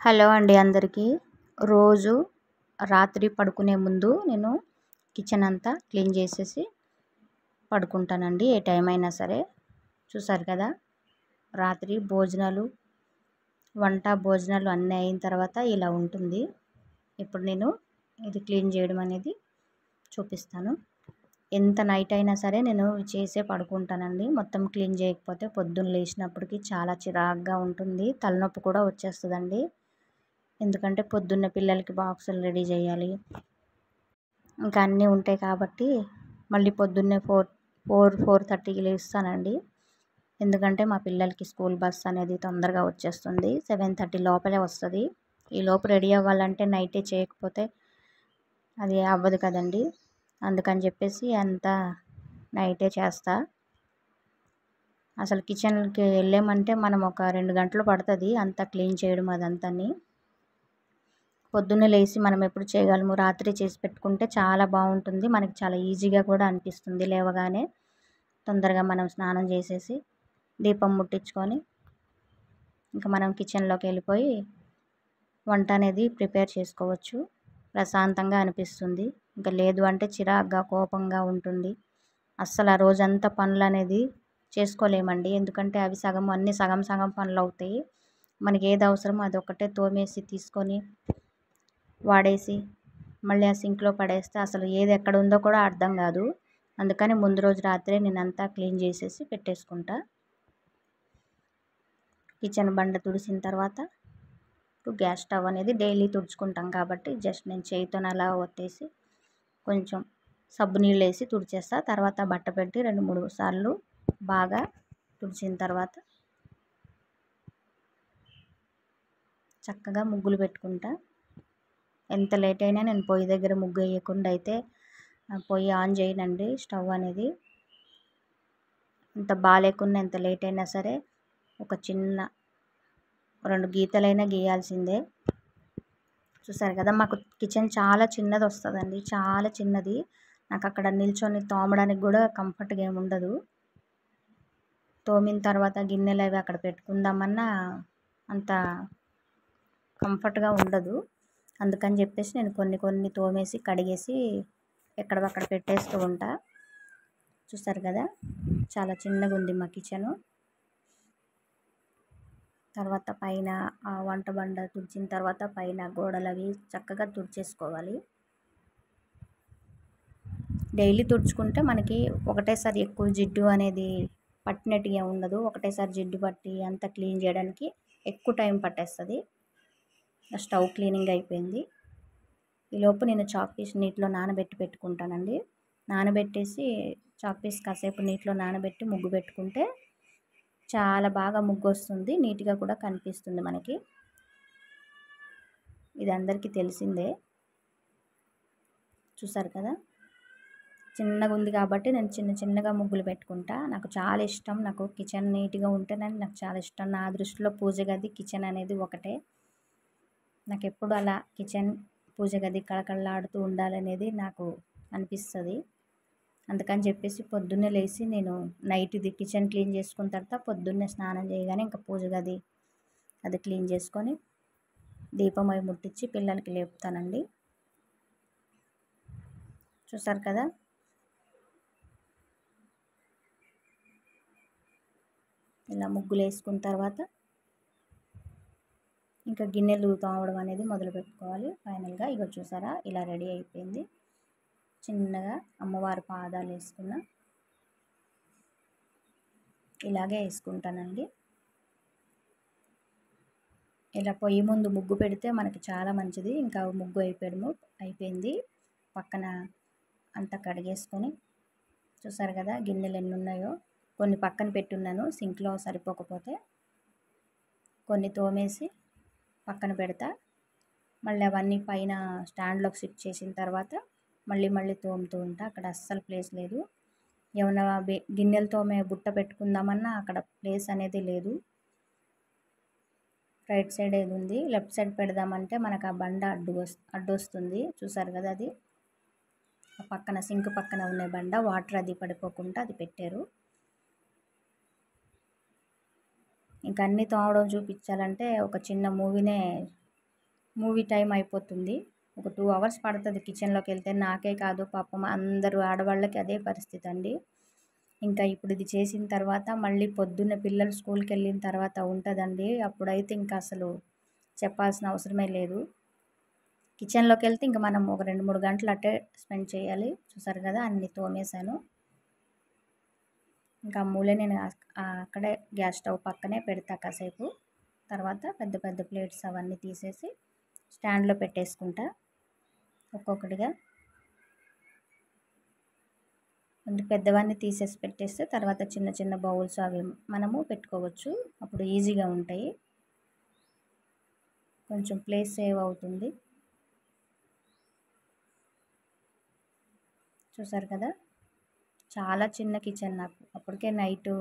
Hello అండి అందరికీ. రోజు రాత్రి పడుకునే ముందు నేను కిచెన్ అంతా క్లీన్ చేసేసి పడుకుంటానండి. ఏ టైం అయినా సరే. చూసారు కదా, రాత్రి భోజనాలు అన్నీ అయిన తర్వాత ఇలా ఉంటుంది. ఇప్పుడు నేను ఇది క్లీన్ చేయడం అనేది చూపిస్తాను. ఎంత నైట్ అయినా సరే నేను చేసే పడుకుంటానండి. మొత్తం క్లీన్ చేయకపోతే పొద్దున్న లేచినప్పటికి చాలా చిరాకుగా ఉంటుంది. తలనొప్పి కూడా వచ్చేస్తుందండి. ఎందుకంటే పొద్దున్న పిల్లలకి బాక్సులు రెడీ చేయాలి, ఇంకా అన్నీ ఉంటాయి కాబట్టి మళ్ళీ పొద్దున్నే 4:30కి లేస్తానండి. ఎందుకంటే మా పిల్లలకి స్కూల్ బస్ అనేది తొందరగా వచ్చేస్తుంది. 7:30 లోపలే వస్తుంది. ఈలోపు రెడీ అవ్వాలంటే నైటే చేయకపోతే అది అవ్వదు కదండి. అందుకని చెప్పేసి అంతా నైటే చేస్తా. అసలు కిచెన్కి వెళ్ళామంటే మనం ఒక 2 గంటలు పడుతుంది అంతా క్లీన్ చేయడం అదంతాని. పొద్దున్నే లేచి మనం ఎప్పుడు చేయగలము, రాత్రి చేసి పెట్టుకుంటే చాలా బాగుంటుంది. మనకి చాలా ఈజీగా కూడా అనిపిస్తుంది. లేవగానే తొందరగా మనం స్నానం చేసేసి దీపం ముట్టించుకొని ఇంకా మనం కిచెన్లోకి వెళ్ళిపోయి వంట అనేది ప్రిపేర్ చేసుకోవచ్చు. ప్రశాంతంగా అనిపిస్తుంది. ఇంకా లేదు అంటే చిరాగ్గా కోపంగా ఉంటుంది. అస్సలు ఆ రోజంతా పనులు అనేది చేసుకోలేమండి. ఎందుకంటే అవి అన్నీ సగం సగం పనులు అవుతాయి. మనకి ఏది అవసరమో అది ఒకటే తోమేసి తీసుకొని వాడేసి మళ్ళీ ఆ సింక్లో పడేస్తే అసలు ఏది ఎక్కడ ఉందో కూడా అర్థం కాదు. అందుకని ముందు రోజు రాత్రే నేనంతా క్లీన్ చేసేసి పెట్టేసుకుంటా. కిచెన్ బండ తుడిసిన తర్వాత గ్యాస్ స్టవ్ అనేది డైలీ తుడుచుకుంటాం కాబట్టి జస్ట్ నేను చేయితో అలా ఒత్తేసి కొంచెం సబ్బు నీళ్ళు వేసి తుడిచేస్తా. తర్వాత బట్ట పెట్టి 2-3 సార్లు బాగా తుడిచిన తర్వాత చక్కగా ముగ్గులు పెట్టుకుంటా. ఎంత లేట్ అయినా నేను పొయ్యి దగ్గర ముగ్గు వేయకుండా అయితే పొయ్యి ఆన్ చేయనండి. స్టవ్ అనేది ఎంత బాగాలేకున్నా ఎంత లేట్ అయినా సరే ఒక చిన్న 2 గీతలైనా గీయాల్సిందే. చూసారు కదా, మాకు కిచెన్ చాలా చిన్నది వస్తుందండి, చాలా చిన్నది. నాకు అక్కడ నిల్చొని తోమడానికి కూడా కంఫర్ట్గా ఏమి ఉండదు. తోమిన తర్వాత గిన్నెలు అవి అక్కడ పెట్టుకుందామన్నా అంత కంఫర్ట్గా ఉండదు. అందుకని చెప్పేసి నేను కొన్ని తోమేసి కడిగేసి ఎక్కడక్కడ పెట్టేస్తూ ఉంటా. చూసారు కదా, చాలా చిన్నగా ఉంది మా కిచెను. తర్వాత పైన ఆ వంట బండ తుడిచిన తర్వాత పైన గోడలు అవి చక్కగా తుడిచేసుకోవాలి. డైలీ తుడుచుకుంటే మనకి ఒకటేసారి ఎక్కువ జిడ్డు అనేది పట్టినట్టుగా ఉండదు. ఒకటేసారి జిడ్డు పట్టి అంతా క్లీన్ చేయడానికి ఎక్కువ టైం పట్టేస్తుంది. స్టవ్ క్లీనింగ్ అయిపోయింది. ఈలోపు నేను చాక్ పీస్ నీటిలో నానబెట్టి పెట్టుకుంటానండి. నానబెట్టేసి చాక్ పీస్ కాసేపు నీటిలో నానబెట్టి ముగ్గు పెట్టుకుంటే చాలా బాగా ముగ్గు వస్తుంది. నీట్గా కూడా కనిపిస్తుంది మనకి. ఇది అందరికీ తెలిసిందే. చూసారు కదా, చిన్నగా ఉంది కాబట్టి నేను చిన్నగా ముగ్గులు పెట్టుకుంటా. నాకు చాలా ఇష్టం. నాకు కిచెన్ నీట్గా ఉంటేనే నాకు చాలా ఇష్టం. నా దృష్టిలో పూజ గది కిచెన్ అనేది ఒకటే. నాకు ఎప్పుడు అలా కిచెన్ పూజ గది కళకళలాడుతూ ఉండాలనేది నాకు అనిపిస్తుంది. అందుకని చెప్పేసి పొద్దున్నే లేచి నేను నైట్ ఇది కిచెన్ క్లీన్ చేసుకున్న తర్వాత పొద్దున్నే స్నానం చేయగానే ఇంకా పూజ గది అది క్లీన్ చేసుకొని దీపం అవి ముట్టించి పిల్లలకి లేపుతానండి. చూసారు కదా, ఇలా ముగ్గులు వేసుకున్న తర్వాత ఇంకా గిన్నెలు తోమడం అనేది మొదలు పెట్టుకోవాలి. ఫైనల్గా ఇగో చూసారా, ఇలా రెడీ అయిపోయింది. చిన్నగా అమ్మవారి పాదాలు వేసుకున్నా. ఇలాగే వేసుకుంటానండి. ఇలా పొయ్యి ముందు ముగ్గు పెడితే మనకి చాలా మంచిది. ఇంకా ముగ్గు అయిపోయింది. పక్కన అంతా కడిగేసుకొని చూసారు కదా, గిన్నెలు ఎన్ని ఉన్నాయో. కొన్ని పక్కన పెట్టున్నాను సింక్లో సరిపోకపోతే, కొన్ని తోమేసి పక్కన పెడతా. మళ్ళీ అవన్నీ పైన స్టాండ్లోకి షిఫ్ట్ చేసిన తర్వాత మళ్ళీ తోముతూ ఉంటా. అక్కడ అస్సలు ప్లేస్ లేదు. ఏమన్నా గిన్నెలు తోమే బుట్ట పెట్టుకుందామన్నా అక్కడ ప్లేస్ అనేది లేదు. రైట్ సైడ్ ఏది ఉంది, లెఫ్ట్ సైడ్ పెడదామంటే మనకు ఆ బండ అడ్డొస్తుంది. చూసారు కదా, అది ఆ పక్కన సింక్ పక్కన ఉన్న బండ వాటర్ అది పడిపోకుండా అది పెట్టారు. ఇంకా అన్నీ తోమడం చూపించాలంటే ఒక చిన్న మూవీనే మూవీ టైం అయిపోతుంది. ఒక 2 అవర్స్ పడుతుంది కిచెన్లోకి వెళ్తే. నాకే కాదు పాపం అందరూ ఆడవాళ్ళకి అదే పరిస్థితి అండి. ఇంకా ఇప్పుడు ఇది చేసిన తర్వాత మళ్ళీ పొద్దున్న పిల్లలు స్కూల్కి వెళ్ళిన తర్వాత ఉంటుందండి. అప్పుడైతే ఇంకా అసలు చెప్పాల్సిన అవసరమే లేదు. కిచెన్లోకి వెళ్తే ఇంకా మనం ఒక 2-3 గంటలు అట్టే స్పెండ్ చేయాలి. చూసారు కదా, అన్నీ తోమేశాను. ఇంకా మూలే నేను అక్కడే గ్యాస్ స్టవ్ పక్కనే పెడతా కాసేపు. తర్వాత పెద్ద పెద్ద ప్లేట్స్ అవన్నీ తీసేసి స్టాండ్లో పెట్టేసుకుంటా ఒక్కొక్కటిగా. ముందు పెద్దవన్నీ తీసేసి పెట్టేస్తే తర్వాత చిన్న చిన్న బౌల్స్ అవి మనము పెట్టుకోవచ్చు. అప్పుడు ఈజీగా ఉంటాయి, కొంచెం ప్లేస్ సేవ్ అవుతుంది. చూసారు కదా, చాలా చిన్న కిచెన్ నాకు. అప్పటికే నైట్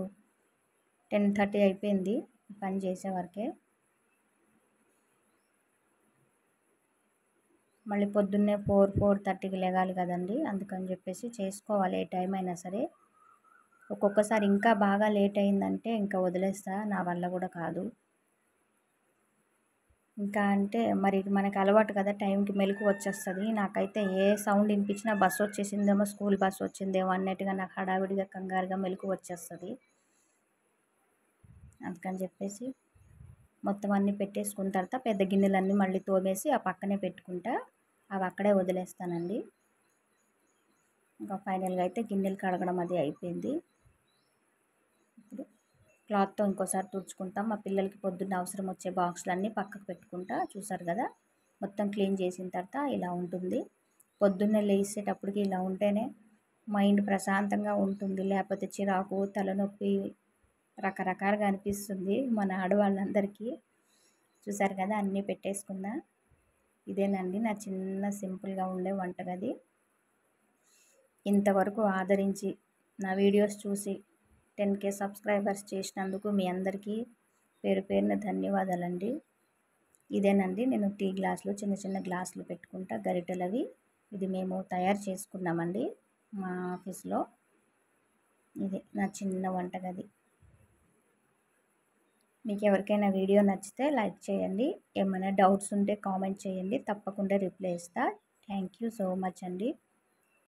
10:30 అయిపోయింది పని చేసే వరకే. మళ్ళీ పొద్దున్నే 4-4:30కి లెగాలి కదండి, అందుకని చెప్పేసి చేసుకోవాలి ఏ టైం అయినా సరే. ఒక్కొక్కసారి ఇంకా బాగా లేట్ అయిందంటే ఇంకా వదిలేస్తా, నా వల్ల కూడా కాదు. ఇంకా అంటే మరి మనకు అలవాటు కదా, టైంకి మెలకు వచ్చేస్తుంది. నాకైతే ఏ సౌండ్ వినిపించినా బస్సు వచ్చేసిందేమో, స్కూల్ బస్సు వచ్చిందేమో అన్నట్టుగా నాకు హడావిడిగా కంగారుగా మెలకు వచ్చేస్తుంది. అందుకని చెప్పేసి మొత్తం అన్నీ పెట్టేసుకున్న తర్వాత పెద్ద గిన్నెలన్నీ మళ్ళీ తోమేసి ఆ పక్కనే పెట్టుకుంటా. అవి అక్కడే వదిలేస్తానండి. ఇంకా ఫైనల్గా అయితే గిన్నెలు కడగడం అది అయిపోయింది. ఇప్పుడు క్లాత్తో ఇంకోసారి తుడుచుకుంటాం. మా పిల్లలకి పొద్దున్న అవసరం వచ్చే బాక్సులన్నీ పక్కకు పెట్టుకుంటా. చూసారు కదా, మొత్తం క్లీన్ చేసిన తర్వాత ఇలా ఉంటుంది. పొద్దున్నే లేచేటప్పటికి ఇలా ఉంటేనే మైండ్ ప్రశాంతంగా ఉంటుంది. లేకపోతే చిరాకు, తలనొప్పి రకరకాలుగా అనిపిస్తుంది మన ఆడవాళ్ళందరికీ. చూసారు కదా, అన్నీ పెట్టేసుకున్నా. ఇదేనండి నా చిన్న సింపుల్గా ఉండే వంటగది. ఇంతవరకు ఆదరించి నా వీడియోస్ చూసి 10K సబ్స్క్రైబర్స్ చేసినందుకు మీ అందరికీ పేరు పేరున ధన్యవాదాలండి. ఇదేనండి నేను టీ గ్లాసులు, చిన్న చిన్న గ్లాసులు పెట్టుకుంటా గరిటెలు అవి. ఇది మేము తయారు చేసుకున్నామండి మా ఆఫీస్లో. ఇది నా చిన్న వంటగది. మీకు ఎవరికైనా వీడియో నచ్చితే లైక్ చేయండి. ఏమైనా డౌట్స్ ఉంటే కామెంట్ చేయండి, తప్పకుండా రిప్లై ఇస్తా. థ్యాంక్ యూ సో మచ్ అండి.